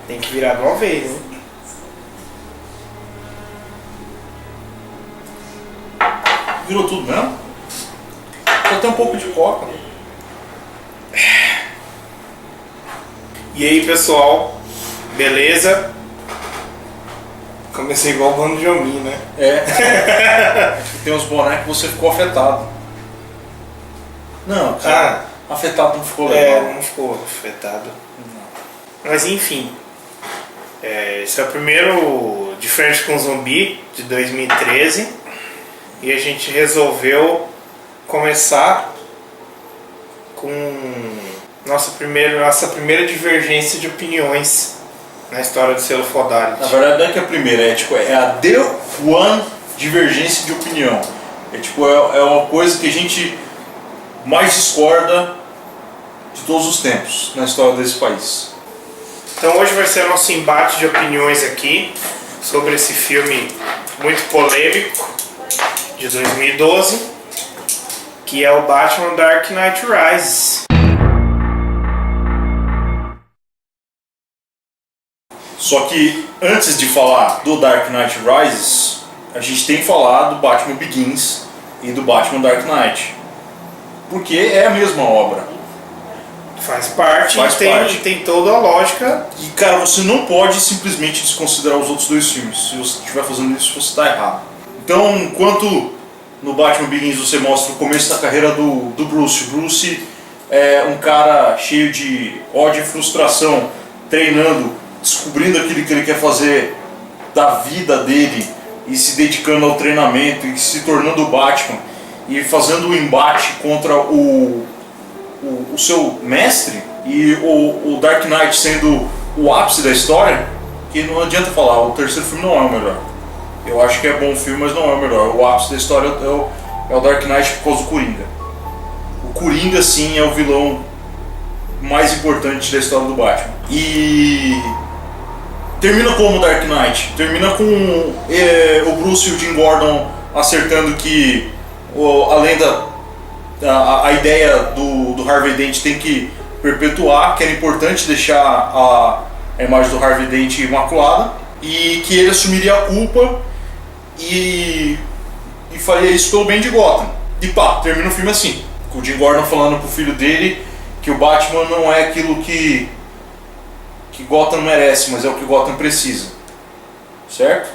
Tem que virar de uma vez, hein? Virou tudo mesmo? Só tem um pouco de coca. E aí, pessoal? Beleza? Comecei igual o Bando de Omi, né? É. Tem uns bonecos que você ficou afetado. Não, cara, afetado não ficou legal. Não ficou afetado. Mas enfim. Esse é o primeiro De Frente com Zumbi, de 2013. E a gente resolveu começar com nossa primeira divergência de opiniões na história do selo Fodality. Na verdade não é que é a primeira, é a The One divergência de opinião. É uma coisa que a gente mais discorda de todos os tempos na história desse país. Então hoje vai ser o nosso embate de opiniões aqui sobre esse filme muito polêmico de 2012, que é o Batman Dark Knight Rises. Só que antes de falar do Dark Knight Rises, a gente tem que falar do Batman Begins e do Batman Dark Knight, porque é a mesma obra. Faz parte. Tem toda a lógica. E cara, você não pode simplesmente desconsiderar os outros dois filmes. Se você estiver fazendo isso, você está errado. Então, enquanto no Batman Begins você mostra o começo da carreira do Bruce. Bruce é um cara cheio de ódio e frustração, treinando, descobrindo aquilo que ele quer fazer da vida dele e se dedicando ao treinamento e se tornando o Batman e fazendo o embate contra o seu mestre, e o Dark Knight sendo o ápice da história, que não adianta falar, o terceiro filme não é o melhor. Eu acho que é bom filme, mas não é o melhor. O ápice da história é o Dark Knight por causa do Coringa. O Coringa, sim, é o vilão mais importante da história do Batman. E termina como Dark Knight? Termina com o Bruce e o Jim Gordon acertando que além a ideia do Harvey Dent tem que perpetuar, que era importante deixar a imagem do Harvey Dent imaculada, e que ele assumiria a culpa e faria isso pelo bem de Gotham. E pá, termina o filme assim, com o Jim Gordon falando pro filho dele que o Batman não é aquilo que Gotham merece, mas é o que Gotham precisa. Certo?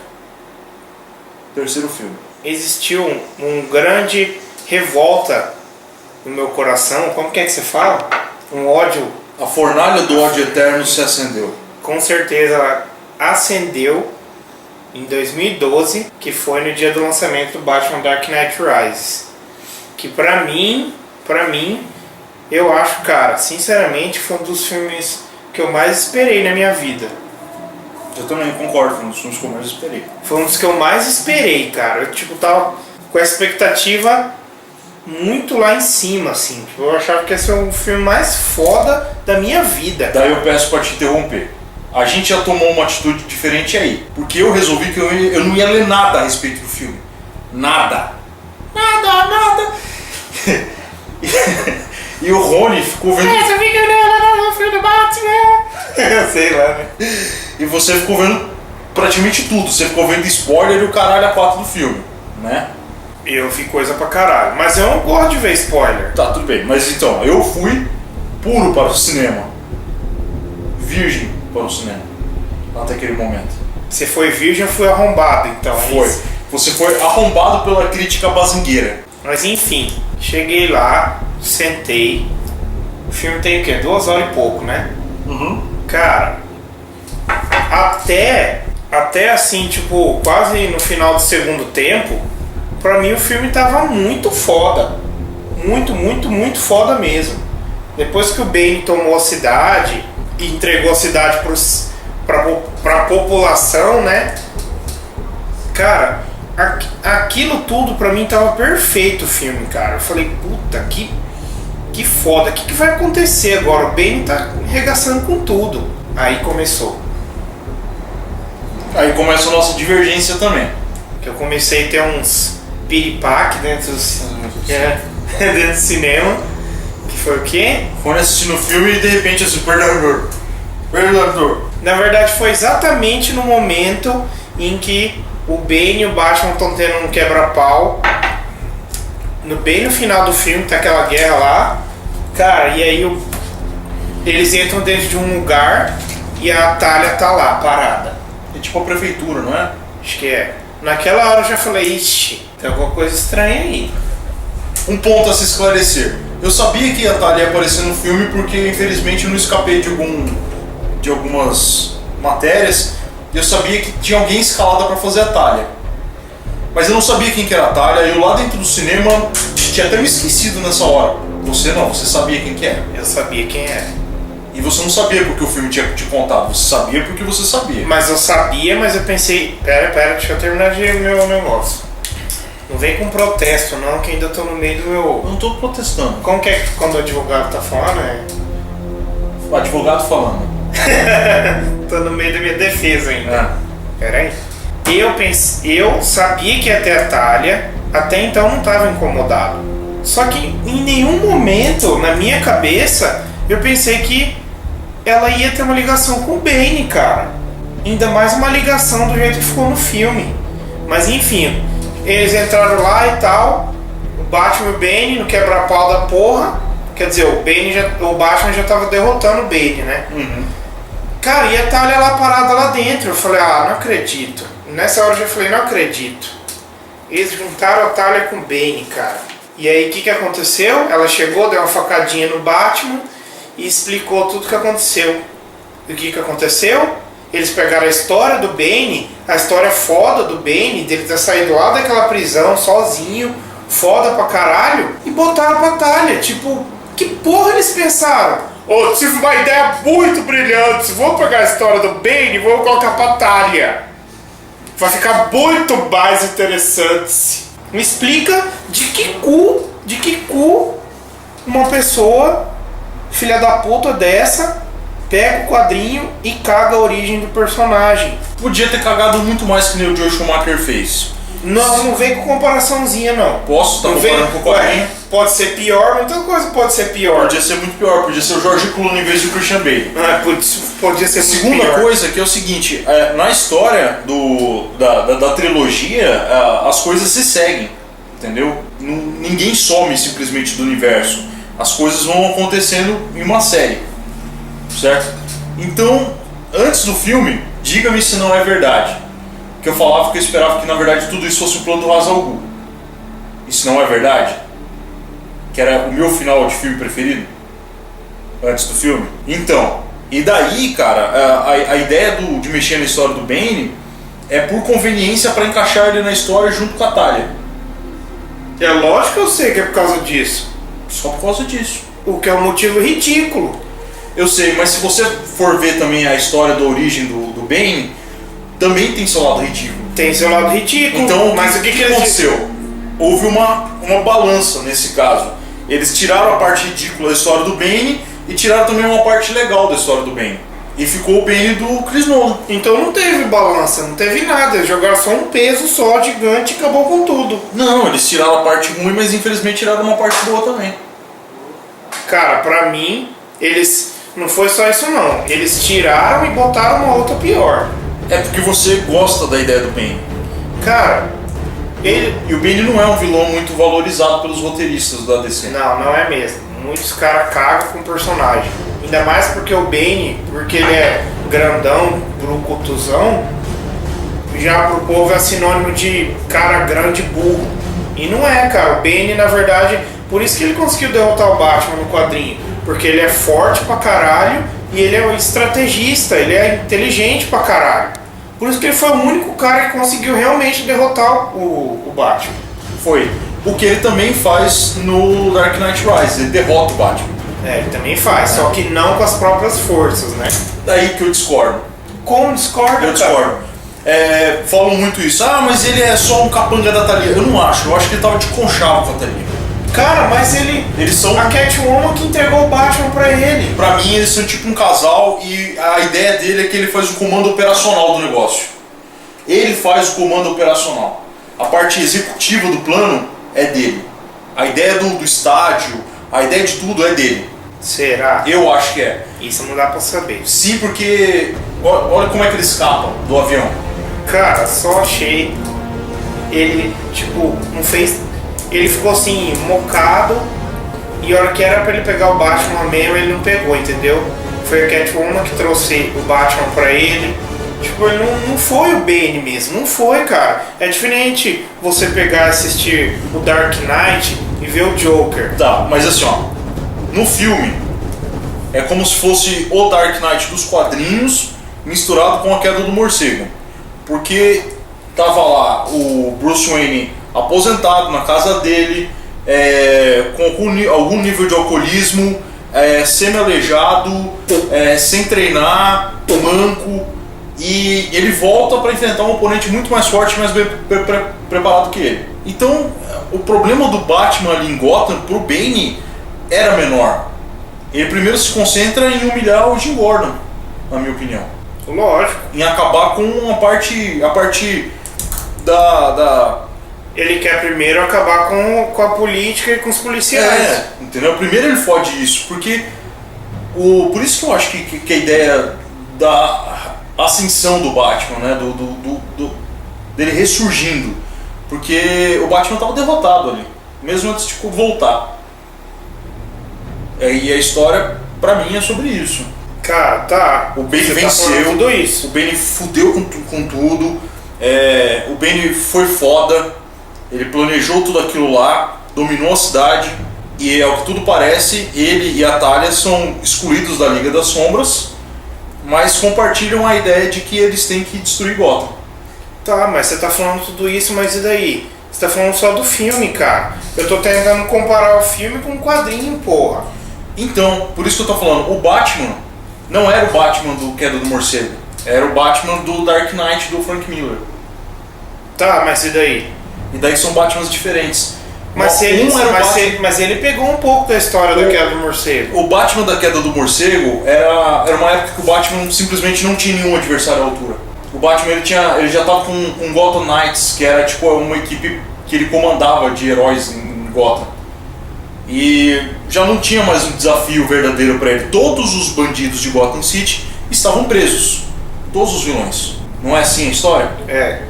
Terceiro filme. Existiu um grande revolta no meu coração. Como que você fala? Um ódio. A fornalha do ódio eterno se acendeu. Com certeza acendeu em 2012, que foi no dia do lançamento do Batman Dark Knight Rises. Que pra mim, eu acho, cara, sinceramente, foi um dos filmes que eu mais esperei na minha vida. Eu também concordo, foi um dos filmes que eu mais esperei. Foi um dos que eu mais esperei, cara. Eu tava com a expectativa muito lá em cima, assim. Eu achava que ia ser um filme mais foda da minha vida. Daí eu peço pra te interromper. A gente já tomou uma atitude diferente aí. Porque eu resolvi que eu não ia ler nada a respeito do filme. Nada. E o Rony ficou vendo... Você fica olhando o filme do Batman. Sei lá, né? E você ficou vendo praticamente tudo. Você ficou vendo spoiler e o caralho a 4 do filme, né? Eu vi coisa pra caralho. Mas eu não gosto de ver spoiler. Tá, tudo bem. Mas então, eu fui puro para o cinema. Virgem para o cinema. Até aquele momento. Você foi virgem ou foi arrombado, então? Foi. Isso? Você foi arrombado pela crítica bazingueira. Mas enfim, cheguei lá, sentei. O filme tem o quê? 2 horas e pouco, né? Uhum. Cara, até assim, tipo, quase no final do segundo tempo, pra mim o filme tava muito foda. Muito foda mesmo. Depois que o Bane tomou a cidade e entregou a cidade pra população, né? Cara, aquilo tudo pra mim tava perfeito o filme, cara. Eu falei, puta, que foda. O que vai acontecer agora? O Bane tá arregaçando com tudo. Aí começou. Aí começa a nossa divergência também. Que eu comecei a ter uns piripaque dentro do cinema. Que foi o quê? Quando assistindo o filme e de repente assim, perdão, Verdadeiro. Na verdade, foi exatamente no momento em que o Bane e o Batman estão tendo um quebra-pau. Bem no final do filme, tá aquela guerra lá. Cara, e aí eles entram dentro de um lugar e a Talia tá lá, parada. É tipo a prefeitura, não é? Acho que é. Naquela hora eu já falei, ixi, tem alguma coisa estranha aí. Um ponto a se esclarecer. Eu sabia que a Talia ia aparecer no filme porque, infelizmente, eu não escapei de algumas matérias. E eu sabia que tinha alguém escalada para fazer a Talia. Mas eu não sabia quem que era a Talia. Eu lá dentro do cinema tinha até me esquecido nessa hora. Você não, você sabia quem que era. Eu sabia quem era. E você não sabia porque o filme tinha te contado. Você sabia porque você sabia. Mas eu sabia, mas eu pensei, pera, deixa eu terminar de meu negócio. Não vem com protesto não, que ainda tô no meio do meu... Eu não tô protestando. Como que é que quando o advogado tá falando, é? O advogado falando. Tô no meio da minha defesa ainda. É. Pera aí. Eu sabia que ia ter a Talia, até então não tava incomodado. Só que em nenhum momento, na minha cabeça, eu pensei que ela ia ter uma ligação com o Bane, cara. Ainda mais uma ligação do jeito que ficou no filme. Mas enfim, eles entraram lá e tal. O Batman e o Bane no quebra-pau da porra. Quer dizer, o Batman já tava derrotando o Bane, né? Uhum. Cara, e a Talia lá parada lá dentro. Eu falei, não acredito. Nessa hora eu já falei, não acredito. Eles juntaram a Talia com o Bane, cara. E aí o que aconteceu? Ela chegou, deu uma facadinha no Batman e explicou tudo o que aconteceu. E o que aconteceu? Eles pegaram a história do Bane, a história foda do Bane, dele ter saído lá daquela prisão sozinho, foda pra caralho, e botaram pra Talia. Tipo, que porra eles pensaram? Tive uma ideia muito brilhante, vou pegar a história do Bane e vou colocar pra Talia. Vai ficar muito mais interessante. Me explica de que cu uma pessoa, filha da puta dessa, pega o quadrinho e caga a origem do personagem. Podia ter cagado muito mais que nem o Joe Schumacher fez. Não vem com comparaçãozinha, não. Posso estar comparando com o quadrinho? Pode ser pior, muita coisa pode ser pior. Podia ser muito pior, podia ser o George Clooney em vez do Christian Bale. Podia ser muito Segunda pior. coisa que é o seguinte, na história da trilogia, as coisas se seguem, entendeu? Ninguém some simplesmente do universo. As coisas vão acontecendo em uma série, certo? Então, antes do filme, diga-me se não é verdade. Que eu falava que eu esperava que na verdade tudo isso fosse o plano do Ra's al Ghul. Isso não é verdade? Que era o meu final de filme preferido? Antes do filme? Então, e daí, cara, a ideia de mexer na história do Bane é por conveniência para encaixar ele na história junto com a Talia. É lógico que eu sei que é por causa disso. Só por causa disso. O que é um motivo ridículo. Eu sei, mas se você for ver também a história da origem do Bane, também tem seu lado ridículo. Tem seu lado ridículo. Então, mas o que aconteceu? Houve uma balança nesse caso. Eles tiraram a parte ridícula da história do Bane e tiraram também uma parte legal da história do Bane. E ficou o Bane do Chris Nolan. Então não teve balança, não teve nada. Eles jogaram só um peso só, gigante, e acabou com tudo. Não, eles tiraram a parte ruim, mas infelizmente tiraram uma parte boa também. Cara, pra mim, eles... Não foi só isso não. Eles tiraram e botaram uma outra pior. É porque você gosta da ideia do Bane. Cara, E o Bane não é um vilão muito valorizado pelos roteiristas da DC. Não é mesmo. Muitos caras cagam com o personagem. Ainda mais porque o Bane, porque ele é grandão, brucutuzão, já pro povo é sinônimo de cara grande burro. E não é, cara. O Bane, na verdade, por isso que ele conseguiu derrotar o Batman no quadrinho. Porque ele é forte pra caralho e ele é um estrategista, ele é inteligente pra caralho. Por isso que ele foi o único cara que conseguiu realmente derrotar o Batman. Foi. O que ele também faz no Dark Knight Rises, ele derrota o Batman. Ele também faz, só que não com as próprias forças, né? Daí que eu discordo. Como discorda, Eu discordo. Falam muito isso. Mas ele é só um capanga da Thalia. Eu não acho. Eu acho que ele tava de conchavo com a Thalia. Cara, mas Eles são... a Catwoman que entregou o Batman pra ele. Pra mim, eles são tipo um casal e a ideia dele é que ele faz o comando operacional do negócio. Ele faz o comando operacional. A parte executiva do plano é dele. A ideia do estádio, a ideia de tudo é dele. Será? Eu acho que é. Isso não dá pra saber. Sim, porque olha como é que ele escapa do avião. Cara, só achei. Ele, tipo, não fez. Ele ficou assim, mocado. E a hora que era pra ele pegar o Batman mesmo, ele não pegou, entendeu? Foi a Catwoman que trouxe o Batman pra ele. Tipo, ele não foi o Bane mesmo, não foi, cara. É diferente você pegar e assistir o Dark Knight e ver o Joker. Tá, mas assim, ó, no filme é como se fosse o Dark Knight dos quadrinhos misturado com a Queda do Morcego. Porque tava lá o Bruce Wayne aposentado na casa dele, com algum nível de alcoolismo, semi-aleijado, sem treinar, manco. E ele volta para enfrentar um oponente muito mais forte, mais bem preparado que ele. Então, o problema do Batman ali em Gotham pro Bane era menor. Ele primeiro se concentra em humilhar o Jim Gordon, na minha opinião. Lógico. Em acabar com a parte da... Ele quer primeiro acabar com a política e com os policiais. Entendeu? Primeiro ele fode isso, porque por isso que eu acho que a ideia da ascensão do Batman, né, dele ressurgindo, porque o Batman estava derrotado ali, mesmo antes de voltar. E a história, pra mim, é sobre isso. Cara, tá. O Bane Você venceu, tá tudo isso. o Bane fudeu com tudo, o Bane foi foda, ele planejou tudo aquilo lá, dominou a cidade, e ao que tudo parece, ele e a Talia são excluídos da Liga das Sombras, mas compartilham a ideia de que eles têm que destruir Gotham. Tá, mas você tá falando tudo isso, mas e daí? Você tá falando só do filme, cara. Eu tô tentando comparar o filme com um quadrinho, porra. Então, por isso que eu tô falando, o Batman não era o Batman do Queda do Morcego, era o Batman do Dark Knight do Frank Miller. Tá, mas e daí? E daí são Batmans diferentes. Mas ele pegou um pouco da história da Queda do Morcego. O Batman da Queda do Morcego era uma época que o Batman simplesmente não tinha nenhum adversário à altura. O Batman ele já estava com Gotham Knights, que era tipo uma equipe que ele comandava de heróis em Gotham. E já não tinha mais um desafio verdadeiro para ele. Todos os bandidos de Gotham City estavam presos. Todos os vilões. Não é assim a história? É.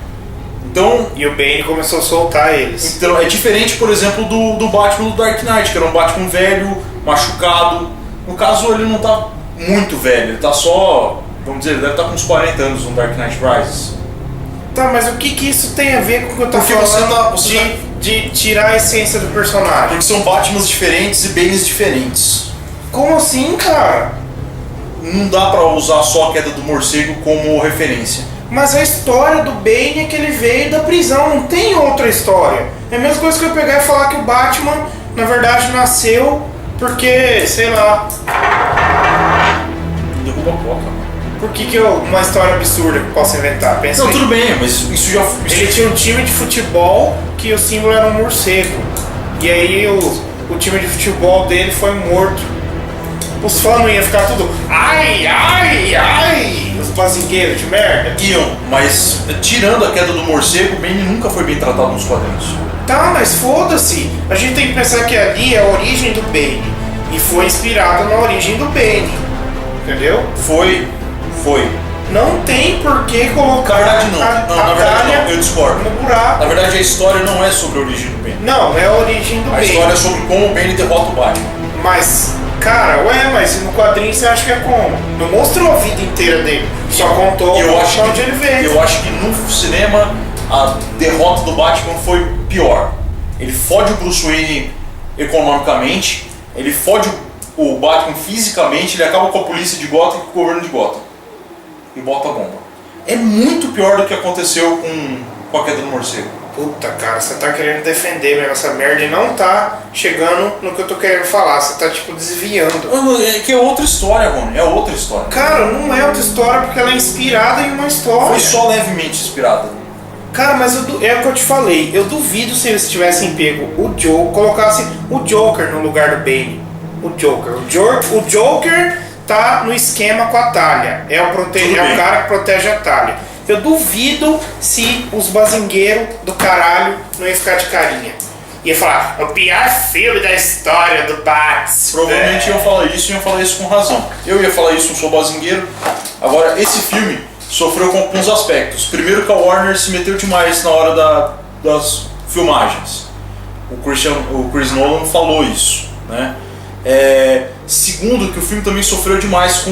Então, e o Bane começou a soltar eles. Então é diferente, por exemplo, do Batman do Dark Knight, que era um Batman velho, machucado. No caso, ele não tá muito velho, ele tá só, vamos dizer, ele deve estar com uns 40 anos no Dark Knight Rises. Tá, mas o que isso tem a ver com o que eu tô falando de tirar a essência do personagem? Porque são Batmans diferentes e Banes diferentes. Como assim, cara? Não dá pra usar só a Queda do Morcego como referência. Mas a história do Bane é que ele veio da prisão, não tem outra história. É a mesma coisa que eu pegar e falar que o Batman, na verdade, nasceu porque, sei lá... Derruba a coca. Por que uma história absurda que eu posso inventar? Pensa não, aí. Tudo bem, mas isso já... Ele tinha um time de futebol que o símbolo era um morcego. E aí o time de futebol dele foi morto. Os fãs não iam ficar tudo... Ai, ai, ai! Os bazingueiros de merda. Iam, mas tirando a Queda do Morcego, o Bane nunca foi bem tratado nos quadrinhos. Tá, mas foda-se. A gente tem que pensar que ali é a origem do Bane. E foi inspirado na origem do Bane. Entendeu? Foi. Não tem por que colocar na verdade não. Na verdade não, eu discordo. No buraco. Na verdade a história não é sobre a origem do Bane. Não, é a origem do Bane. A história é sobre como o Bane derrota o Batman. Mas, cara, mas no quadrinho você acha que é como? Não mostrou a vida inteira dele. Só contou onde ele veio. Eu acho que no cinema a derrota do Batman foi pior. Ele fode o Bruce Wayne economicamente, ele fode o Batman fisicamente, ele acaba com a polícia de Gotham e com o governo de Gotham. E bota a bomba. É muito pior do que aconteceu com a Queda do Morcego. Puta, cara, você tá querendo defender mesmo essa merda e não tá chegando no que eu tô querendo falar. Você tá, tipo, desviando. É que é outra história, Rony. É outra história. Cara, não é outra história porque ela é inspirada em uma história. Foi só levemente inspirada. Cara, mas é o que eu te falei. Eu duvido se eles tivessem pego o Joker, colocasse o Joker no lugar do Bane. O Joker tá no esquema com a Talia. É o cara que protege a Talia. Eu duvido se os bazingueiros do caralho não iam ficar de carinha. ia falar, o pior filme da história do Batman. Provavelmente iam falar isso e iam falar isso com razão. Eu ia falar isso, não sou bazingueiro. Agora, esse filme sofreu com alguns aspectos. Primeiro que a Warner se meteu demais na hora das filmagens. O Chris Nolan falou isso, né? Segundo, que o filme também sofreu demais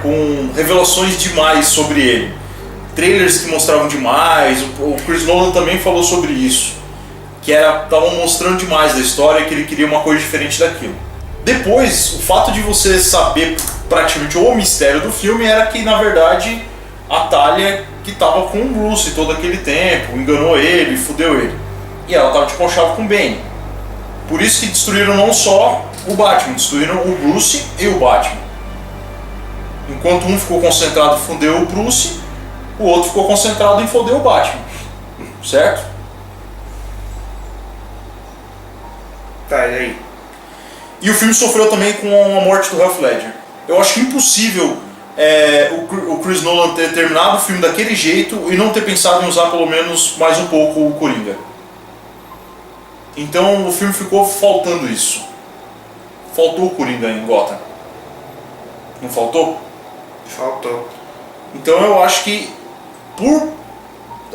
com revelações demais sobre ele. Trailers que mostravam demais. O Chris Nolan também falou sobre isso. Que estavam mostrando demais da história, que ele queria uma coisa diferente daquilo. Depois, o fato de você saber praticamente o mistério do filme era que, na verdade, a Talia que estava com o Bruce todo aquele tempo, enganou ele, fudeu ele. E ela estava de conchavo com o Bane. Por isso que destruíram não só o Batman, destruíram o Bruce e o Batman. Enquanto um ficou concentrado em foder o Bruce, o outro ficou concentrado em foder o Batman. Certo? Tá, e aí? E o filme sofreu também com a morte do Heath Ledger. Eu acho impossível o Chris Nolan ter terminado o filme daquele jeito e não ter pensado em usar pelo menos mais um pouco o Coringa. Então o filme ficou faltando isso. Faltou o Coringa em Gotham. Não faltou? Faltou. Então eu acho que por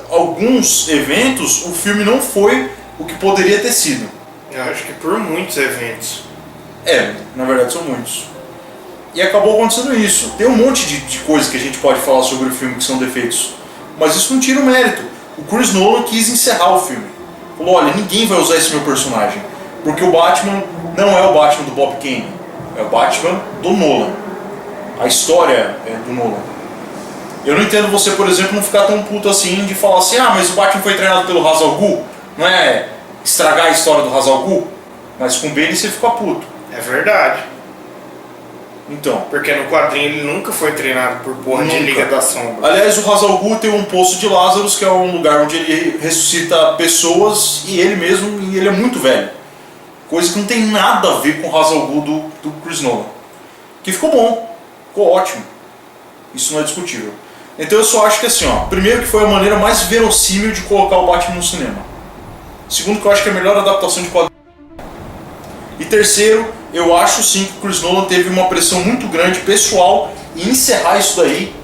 alguns eventos o filme não foi o que poderia ter sido. Eu acho que por muitos eventos. Na verdade são muitos. E acabou acontecendo isso. Tem um monte de coisas que a gente pode falar sobre o filme que são defeitos. Mas isso não tira o mérito. O Chris Nolan quis encerrar o filme. Falou, olha, ninguém vai usar esse meu personagem. Porque o Batman não é o Batman do Bob Kane. É o Batman do Nolan. A história é do Nolan. Eu não entendo você, por exemplo, não ficar tão puto assim de falar assim, mas o Batman foi treinado pelo Ra's al Ghul. Não é estragar a história do Ra's al Ghul. Mas com o Bane você fica puto. É verdade. Então. Porque no quadrinho ele nunca foi treinado por porra de Liga da Sombra. Aliás, o Ra's al Ghul tem um poço de Lázaros, que é um lugar onde ele ressuscita pessoas e ele mesmo, e ele é muito velho. Coisa que não tem nada a ver com o Ra's al Ghul do Chris Nolan. Que ficou bom, ficou ótimo. Isso não é discutível. Então eu só acho que assim, primeiro que foi a maneira mais verossímil de colocar o Batman no cinema. Segundo que eu acho que é a melhor adaptação de quadrinhos. E terceiro, eu acho sim que o Chris Nolan teve uma pressão muito grande pessoal em encerrar isso daí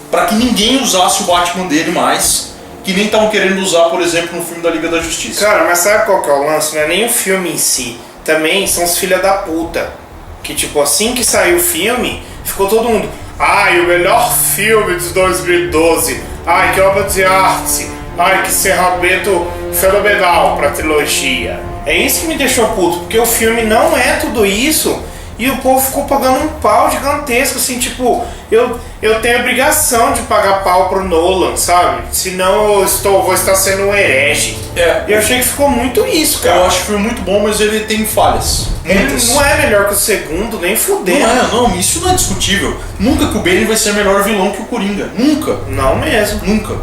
para que ninguém usasse o Batman dele mais, que nem estavam querendo usar, por exemplo, no filme da Liga da Justiça. Cara, mas sabe qual que é o lance? Não é nem o filme em si. Também são os filha da puta. Que tipo, assim que saiu o filme, ficou todo mundo... Ai, o melhor filme de 2012. Ai, que obra de arte. Ai, que encerramento fenomenal pra trilogia. É isso que me deixou puto, porque o filme não é tudo isso e o povo ficou pagando um pau gigantesco, assim, tipo, eu tenho a obrigação de pagar pau pro Nolan, sabe? Senão vou estar sendo um herege. E eu achei que ficou muito isso, cara. Eu acho que foi muito bom, mas ele tem falhas. Ele não é melhor que o segundo, nem fudendo. Não, isso não é discutível. Nunca que o Bane vai ser melhor vilão que o Coringa. Nunca. Não mesmo. Nunca.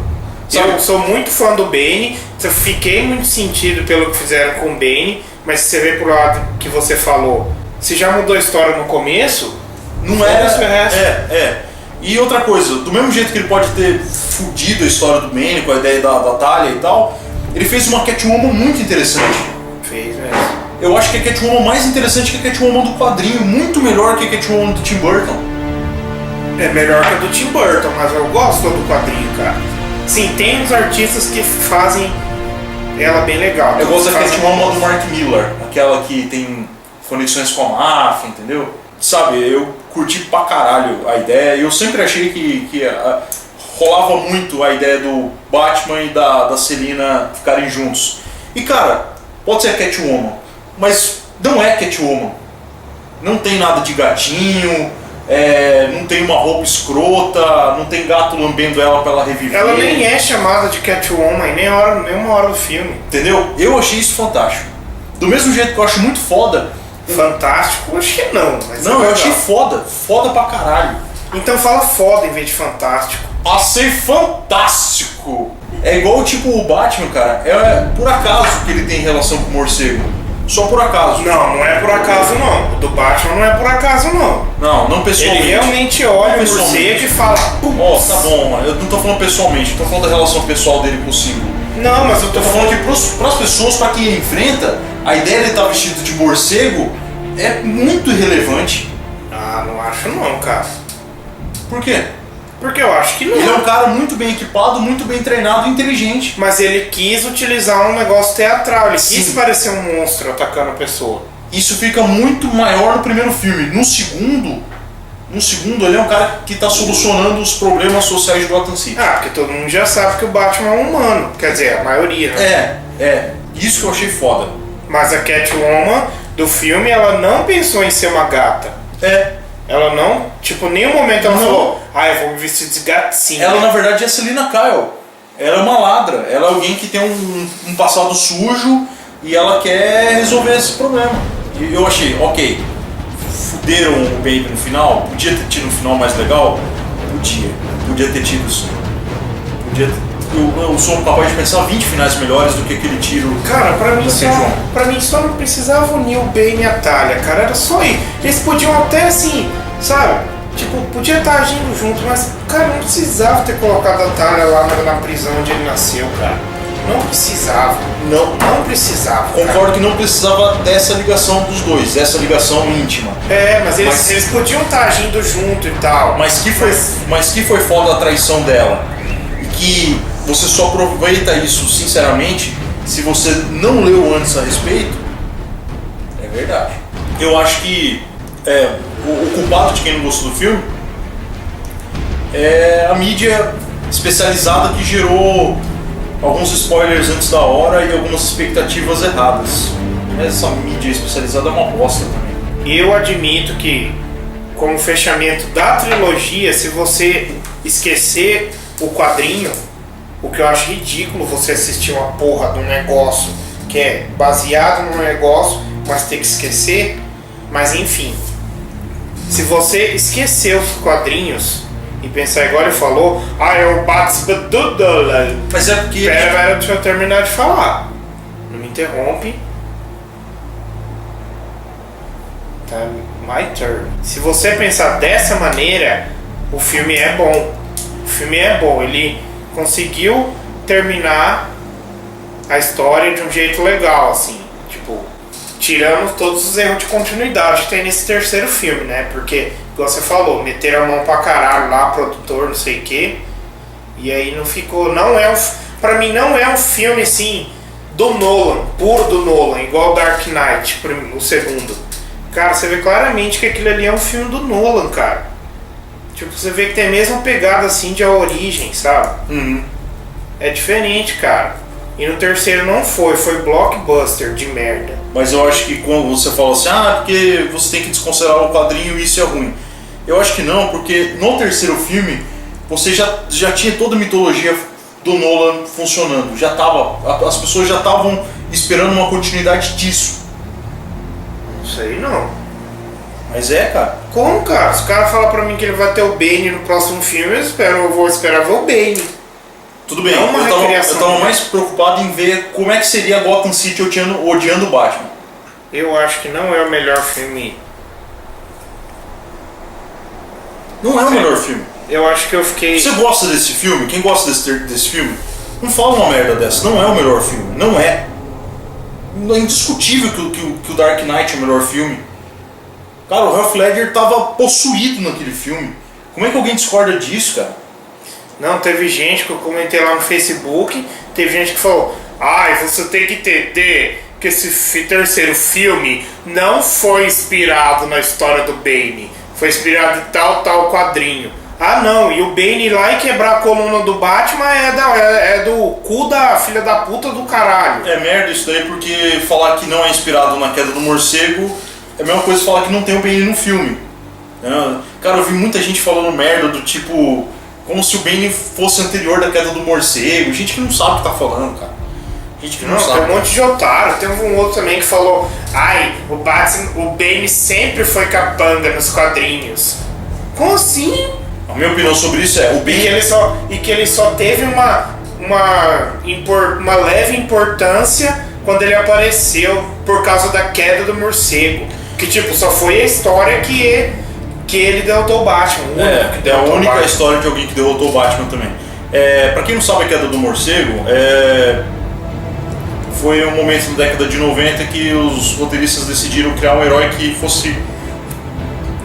Sabe? Eu sou muito fã do Bane, fiquei muito sentido pelo que fizeram com o Bane, mas se você vê pro lado que você falou, se já mudou a história no começo, não era. E outra coisa, do mesmo jeito que ele pode ter fudido a história do Bane com a ideia da Talia e tal, ele fez uma Catwoman muito interessante. Fez mesmo. Eu acho que a Catwoman mais interessante que a Catwoman do quadrinho, muito melhor que a Catwoman do Tim Burton. É melhor que a do Tim Burton, mas eu gosto do quadrinho, cara. Sim, tem uns artistas que fazem ela bem legal. Eu gosto da Catwoman do Mark Millar, aquela que tem conexões com a máfia, entendeu? Sabe, eu curti pra caralho a ideia e eu sempre achei que rolava muito a ideia do Batman e da Selina ficarem juntos. E cara, pode ser a Catwoman, mas não é Catwoman. Não tem nada de gatinho. Não tem uma roupa escrota, não tem gato lambendo ela pra ela reviver. Ela nem é chamada de Catwoman, nem uma hora do filme. Entendeu? Eu achei isso fantástico. Do mesmo jeito que eu acho muito foda. Fantástico? Acho que não. Mas não, eu achei foda. Foda pra caralho. Então fala foda em vez de fantástico. Achei fantástico! É igual tipo o Batman, cara. É por acaso que ele tem relação com o morcego. Só por acaso. Não é por acaso não. O do Batman não é por acaso não. Não pessoalmente. Ele realmente olha o morcego e fala... Tá bom, eu não tô falando pessoalmente, tô falando da relação pessoal dele com o símbolo. Não, mas eu tô Eu tô falando que pras pessoas, pra quem enfrenta, a ideia de estar vestido de morcego é muito irrelevante. Ah, não acho não, cara. Por quê? Porque eu acho que não. Ele é um cara muito bem equipado, muito bem treinado e inteligente. Mas ele quis utilizar um negócio teatral, ele quis Sim. parecer um monstro atacando a pessoa. Isso fica muito maior no primeiro filme. No segundo ele é um cara que está solucionando os problemas sociais de Gotham City. Ah, porque todo mundo já sabe que o Batman é um humano. Quer dizer, a maioria, né? É. Isso que eu achei foda. Mas a Catwoman do filme, ela não pensou em ser uma gata. Ela não, tipo, em nenhum momento ela Não. falou, eu vou me vestir de gatinha. Ela, na verdade, é a Selina Kyle. Ela é uma ladra. Ela é alguém que tem um passado sujo e ela quer resolver esse problema. E eu achei, ok, fuderam o Baby no final. Podia ter tido um final mais legal? Podia ter tido isso. Eu sou capaz de pensar 20 finais melhores do que aquele tiro. Cara, pra mim, da só, Catwoman. pra mim só não precisava unir o Bane e a Talia, cara, era só ir. Eles podiam até assim, sabe? Tipo, podia estar agindo junto, mas, cara, não precisava ter colocado a Talia lá na prisão onde ele nasceu, cara. Não precisava. Não precisava. cara. Concordo que não precisava dessa ligação dos dois, essa ligação íntima. Mas eles podiam estar agindo junto e tal. Mas que foi foda a traição dela. E que você só aproveita isso, sinceramente, se você não leu antes a respeito. É verdade. Eu acho que o culpado de quem não gostou do filme é a mídia especializada que gerou alguns spoilers antes da hora e algumas expectativas erradas. Essa mídia especializada é uma bosta também. Eu admito que, como fechamento da trilogia, se você esquecer o quadrinho, o que eu acho ridículo você assistir uma porra de um negócio que é baseado num negócio, mas ter que esquecer, mas enfim. Se você esquecer os quadrinhos e pensar igual ele falou, é o Batman. Mas é porque... Pera, deixa eu terminar de falar. Não me interrompe. Tá, my turn. Se você pensar dessa maneira, o filme é bom. O filme é bom. Ele conseguiu terminar a história de um jeito legal, assim. Tipo, tirando todos os erros de continuidade que tem nesse terceiro filme, né? Porque, igual você falou, meteram a mão pra caralho lá, produtor, não sei o quê. E aí não ficou... Pra mim não é um filme, assim, do Nolan, puro do Nolan, igual Dark Knight, o segundo. Cara, você vê claramente que aquilo ali é um filme do Nolan, cara. Tipo, você vê que tem a mesma pegada, assim, de A Origem, sabe? Uhum. É diferente, cara. E no terceiro não foi blockbuster de merda. Mas eu acho que quando você fala assim, porque você tem que desconsiderar o quadrinho e isso é ruim. Eu acho que não, porque no terceiro filme você já tinha toda a mitologia do Nolan funcionando. As pessoas já estavam esperando uma continuidade disso. Não sei não. Mas cara. Como, cara? Se o cara falar pra mim que ele vai ter o Bane no próximo filme, eu vou esperar ver o Bane. Tudo bem, É uma eu recriação, tava né? mais preocupado em ver como é que seria Gotham City odiando o Batman. Eu acho que não é o melhor filme. Não é o melhor filme. Eu acho que eu fiquei... Você gosta desse filme? Quem gosta desse filme? Não fala uma merda dessa. Não é o melhor filme. Não é. É indiscutível que o Dark Knight é o melhor filme. Cara, o Heath Ledger tava possuído naquele filme. Como é que alguém discorda disso, cara? Não, teve gente que eu comentei lá no Facebook, teve gente que falou, você tem que entender que esse terceiro filme não foi inspirado na história do Bane, foi inspirado em tal quadrinho. Não, e o Bane ir lá e quebrar a coluna do Batman é do cu da filha da puta do caralho. É merda isso daí, porque falar que não é inspirado na queda do morcego é a mesma coisa que falar que não tem o Bane no filme. Cara, eu vi muita gente falando merda do tipo... Como se o Bane fosse anterior da queda do morcego. Gente que não sabe o que tá falando, cara. Gente que não sabe. Tem um monte de otário. Tem um outro também que falou, o Bane sempre foi capanga nos quadrinhos. Como assim? A minha opinião sobre isso é o Bane... E que ele só teve uma leve importância quando ele apareceu por causa da queda do morcego. Que tipo, só foi a história que ele derrotou o Batman. É a única história de alguém que derrotou o Batman também. Pra quem não sabe, a Queda do Morcego foi um momento da década de 90 que os roteiristas decidiram criar um herói que fosse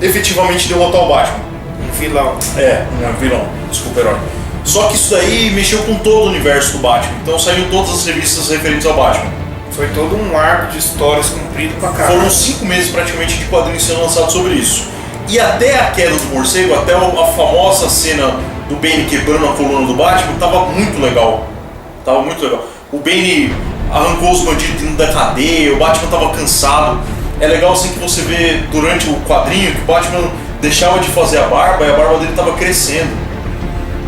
efetivamente derrotar o Batman. Um vilão. Um vilão, desculpa, herói. Só que isso daí mexeu com todo o universo do Batman, então saíram todas as revistas referentes ao Batman. Foi todo um arco de histórias cumprido pra caralho. Foram 5 meses praticamente de quadrinhos sendo lançados sobre isso. E até a Queda do Morcego, até a famosa cena do Bane quebrando a coluna do Batman, tava muito legal. O Bane arrancou os bandidos dentro da cadeia, o Batman tava cansado. É legal assim que você vê durante o quadrinho que o Batman deixava de fazer a barba e a barba dele tava crescendo.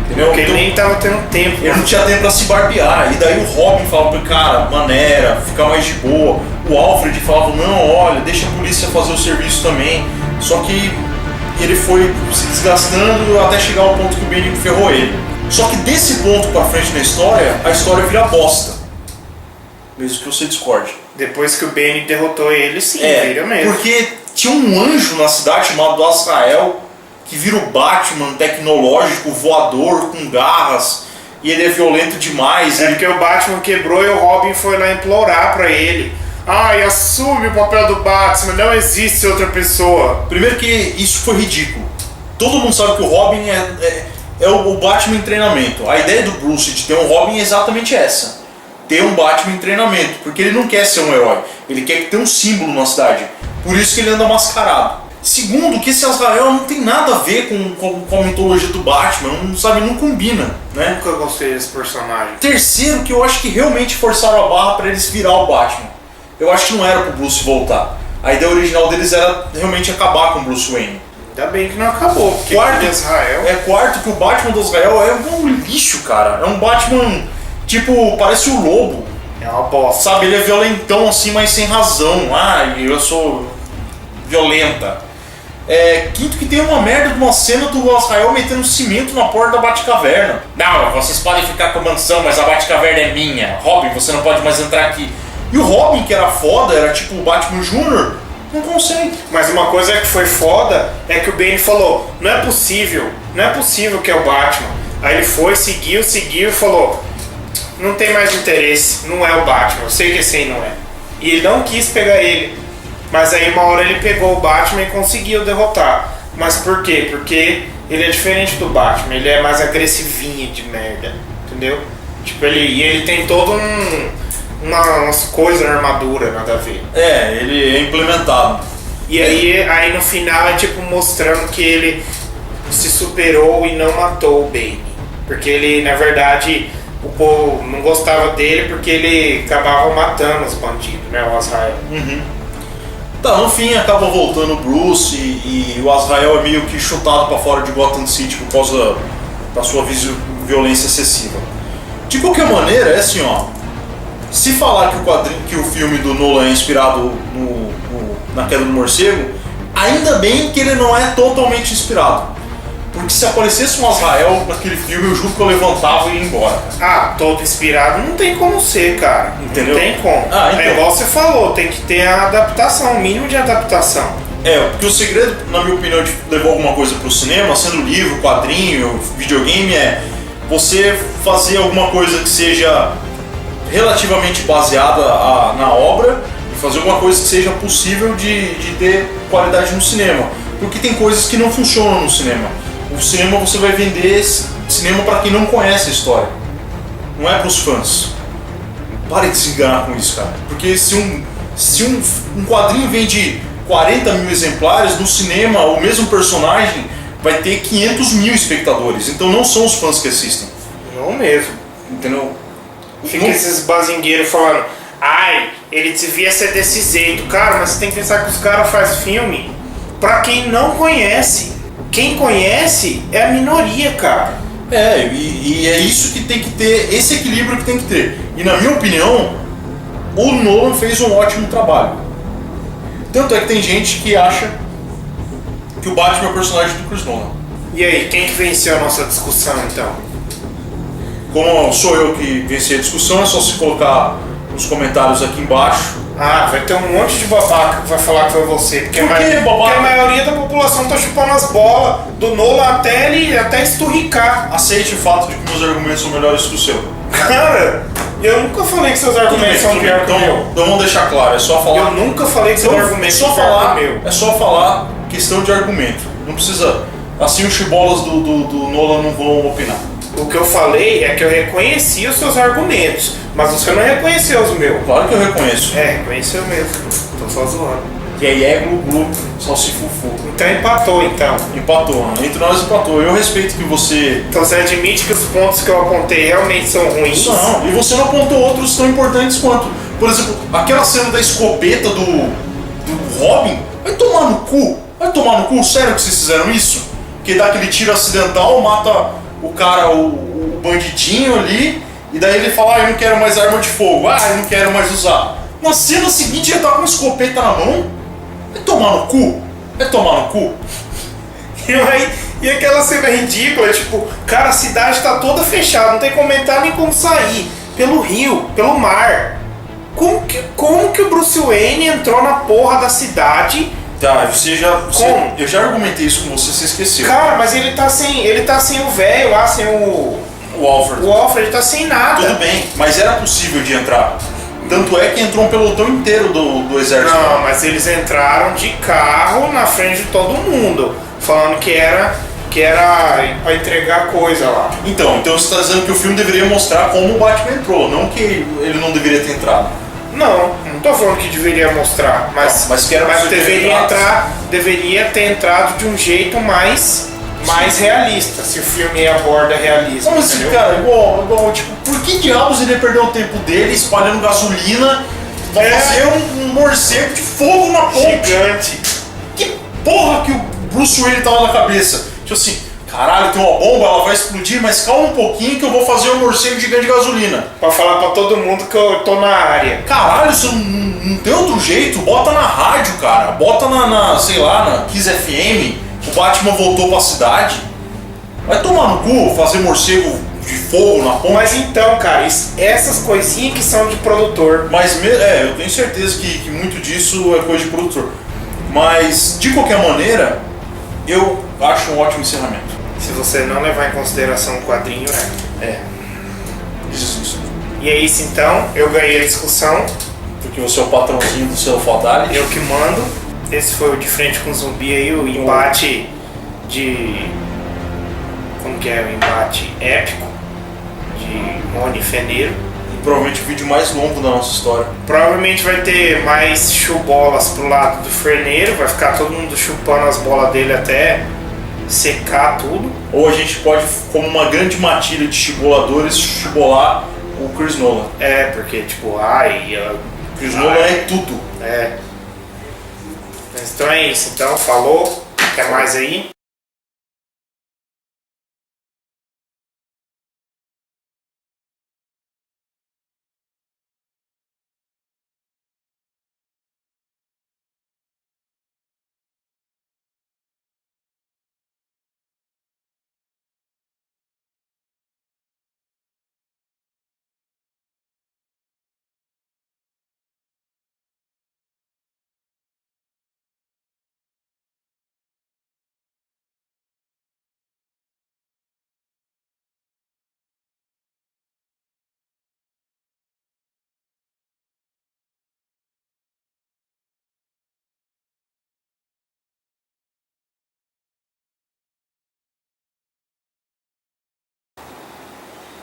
Entendeu? Porque ele nem tava tendo tempo. Ele não tinha tempo pra se barbear. E daí o Robin falava pro cara, maneira, ficar mais de boa. O Alfred falava, não, olha, deixa a polícia fazer o serviço também. Só que ele foi se desgastando até chegar ao ponto que o Bane ferrou ele. Só que desse ponto pra frente na história, a história vira bosta. Mesmo que você discorde. Depois que o Bane derrotou ele, sim, vira mesmo. Porque tinha um anjo na cidade chamado Azrael, que vira o Batman tecnológico, voador, com garras, e ele é violento demais. Porque o Batman quebrou e o Robin foi lá implorar pra ele. Ai, assume o papel do Batman, não existe outra pessoa. Primeiro que isso foi ridículo. Todo mundo sabe que o Robin é o Batman em treinamento. A ideia do Bruce de ter um Robin é exatamente essa. Ter um Batman em treinamento, porque ele não quer ser um herói. Ele quer ter um símbolo na cidade. Por isso que ele anda mascarado. Segundo, que esse Azrael não tem nada a ver com a mitologia do Batman, não combina, né? Nunca gostei desse personagem. Terceiro, que eu acho que realmente forçaram a barra para eles virar o Batman. Eu acho que não era pro Bruce voltar. A ideia original deles era realmente acabar com o Bruce Wayne. Ainda bem que não acabou, porque Quarto, Israel... quarto, que o Batman do Israel é um lixo, cara. É um Batman, tipo, parece o Lobo. É uma bosta. Sabe, ele é violentão assim, mas sem razão. Eu sou violenta. Quinto, que tem uma merda de uma cena do Azrael metendo cimento na porta da Batcaverna. Não, vocês podem ficar com a mansão, mas a Batcaverna é minha. Robin, você não pode mais entrar aqui. E o Robin, que era foda, era tipo o Batman Jr., não consegue. Mas uma coisa que foi foda é que o Bane falou, não é possível que é o Batman. Aí ele foi, seguiu e falou, não tem mais interesse, não é o Batman, eu sei que esse aí não é. E ele não quis pegar ele. Mas aí uma hora ele pegou o Batman e conseguiu derrotar. Mas por quê? Porque ele é diferente do Batman, ele é mais agressivinho de merda, entendeu? Tipo, ele tem todo umas coisas na armadura, nada a ver. Ele é implementado. E aí no final é tipo mostrando que ele se superou e não matou o Bane. Porque ele, na verdade, o povo não gostava dele porque ele acabava matando os bandidos, né, o Azrael. Tá, no fim acaba voltando o Bruce e o Azrael é meio que chutado pra fora de Gotham City por causa da sua violência excessiva. De qualquer maneira, é assim, ó. Se falar que o filme do Nolan é inspirado na Queda do Morcego, ainda bem que ele não é totalmente inspirado. Porque se aparecesse um Azrael naquele filme, eu juro que eu levantava e ia embora. Todo inspirado não tem como ser, cara. Entendeu? Não tem como. Então. É igual você falou, tem que ter a adaptação, o mínimo de adaptação. Porque o segredo, na minha opinião, de levar alguma coisa pro cinema, sendo livro, quadrinho, videogame, é você fazer alguma coisa que seja relativamente baseada na obra e fazer alguma coisa que seja possível de ter qualidade no cinema. Porque tem coisas que não funcionam no cinema. O cinema você vai vender cinema para quem não conhece a história. Não é para os fãs. Pare de se enganar com isso, cara. Porque se um quadrinho vende 40 mil exemplares, no cinema o mesmo personagem vai ter 500 mil espectadores. Então não são os fãs que assistem. Não mesmo. Entendeu? Fica esses bazingueiros falando, ele devia ser desse jeito. Cara, mas você tem que pensar que os caras fazem filme pra quem não conhece. Quem conhece é a minoria, cara. E é isso que tem que ter, esse equilíbrio que tem que ter. E na minha opinião, o Nolan fez um ótimo trabalho. Tanto é que tem gente que acha que o Batman é o personagem do Chris Nolan. E aí, quem que venceu a nossa discussão, então? Como sou eu que venci a discussão, é só se colocar nos comentários aqui embaixo. Ah, vai ter um monte de babaca que vai falar que foi você. Porque, Por que, babaca? Porque a maioria da população tá chupando as bolas do Nolan até ele até esturricar. Aceite o fato de que meus argumentos são melhores que o seu. Cara, eu nunca falei que seus argumentos são piores que o meu. Então vamos deixar claro, é só falar. Eu nunca falei que seus argumentos são piores que o meu. É só falar questão de argumento. Não precisa. Assim os chibolas do Nolan não vão opinar. O que eu falei é que eu reconheci os seus argumentos, mas você não reconheceu os meus. Claro que eu reconheço. É, reconheceu mesmo. Tô só zoando. E aí é glu-glu, salsifufu. Então empatou, então. Empatou, entre nós empatou. Eu respeito que você... Então você admite que os pontos que eu apontei realmente são ruins? Não, e você não apontou outros tão importantes quanto... Por exemplo, aquela cena da escopeta do Robin. Vai tomar no cu. Vai tomar no cu. Sério que vocês fizeram isso? Que dá aquele tiro acidental, mata o cara, o bandidinho ali, e daí ele fala, eu não quero mais arma de fogo, eu não quero mais usar. Na cena seguinte ele tá com uma escopeta na mão. Vai tomar no cu. Vai tomar no cu. E aquela cena ridícula, tipo, cara, a cidade tá toda fechada, não tem como entrar nem como sair. Pelo rio, pelo mar. Como que o Bruce Wayne entrou na porra da cidade? Tá, eu já argumentei isso com você esqueceu. Cara, mas ele tá sem o velho lá, sem o Alfred. O Alfred tá sem nada. Tudo bem, mas era possível de entrar. Tanto é que entrou um pelotão inteiro do exército. Não, mas eles entraram de carro na frente de todo mundo, falando que era pra entregar coisa lá. Então você tá dizendo que o filme deveria mostrar como o Batman entrou, não que ele não deveria ter entrado. Não tô falando que deveria mostrar, mas deveria ter entrado de um jeito mais realista, se o filme aborda realismo. Como assim, cara? Igual, tipo, por que diabos ele ia perder o tempo dele espalhando gasolina pra fazer um morcego de fogo na ponte? Gigante. Que porra que o Bruce Wayne tava na cabeça? Tipo assim, caralho, tem uma bomba, ela vai explodir, mas calma um pouquinho que eu vou fazer um morcego gigante de gasolina. Pra falar pra todo mundo que eu tô na área. Caralho, isso não tem outro jeito? Bota na rádio, cara. Bota sei lá, na Kiss FM. O Batman voltou pra cidade. Vai tomar no cu fazer morcego de fogo na ponte. Mas então, cara, essas coisinhas que são de produtor. Mas eu tenho certeza que muito disso é coisa de produtor. Mas, de qualquer maneira, eu acho um ótimo encerramento. Se você não levar em consideração o quadrinho, Isso. E é isso então, eu ganhei a discussão. Porque você é o patrãozinho do seu Fodali. Eu que mando. Esse foi o De Frente com o Zumbi aí, o embate de... Como que é? O embate épico de Rony Feneiro. E provavelmente o vídeo mais longo da nossa história. Provavelmente vai ter mais chubolas pro lado do Feneiro, vai ficar todo mundo chupando as bolas dele até secar tudo. Ou a gente pode, como uma grande matilha de chiboladores, chibolar o Chris Nolan. Porque tipo, Chris Nolan é tudo. Mas então é isso, então falou, até mais aí.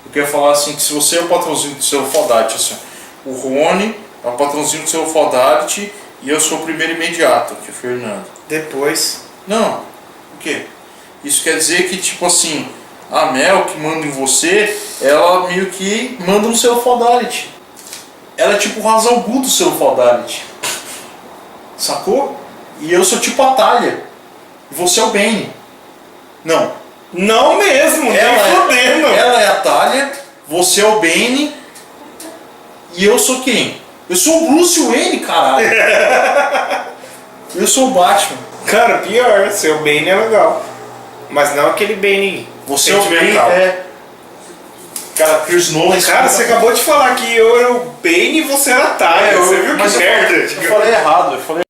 Eu queria falar assim, que se você é o patrãozinho do seu Fodality, assim, o Rony é o patrãozinho do seu Fodality e eu sou o primeiro imediato, que é o Fernando. Depois. Não, o quê? Isso quer dizer que, tipo assim, a Mel que manda em você, ela meio que manda no seu Fodality. Ela é tipo o Ra's al Ghul do seu Fodality. Sacou? E eu sou tipo a Talia. E você é o Bane. Não. Não mesmo, nem fodendo. Ela é a Talia, você é o Bane e eu sou quem? Eu sou o Bruce Wayne, caralho. Eu sou o Batman. Cara, pior, seu Bane é legal. Mas não aquele Bane. Você é o Bane, Cara, Chris Nolan... Cara, você acabou de falar que eu era o Bane e você era a Talia. Você viu que mas merda? eu falei errado.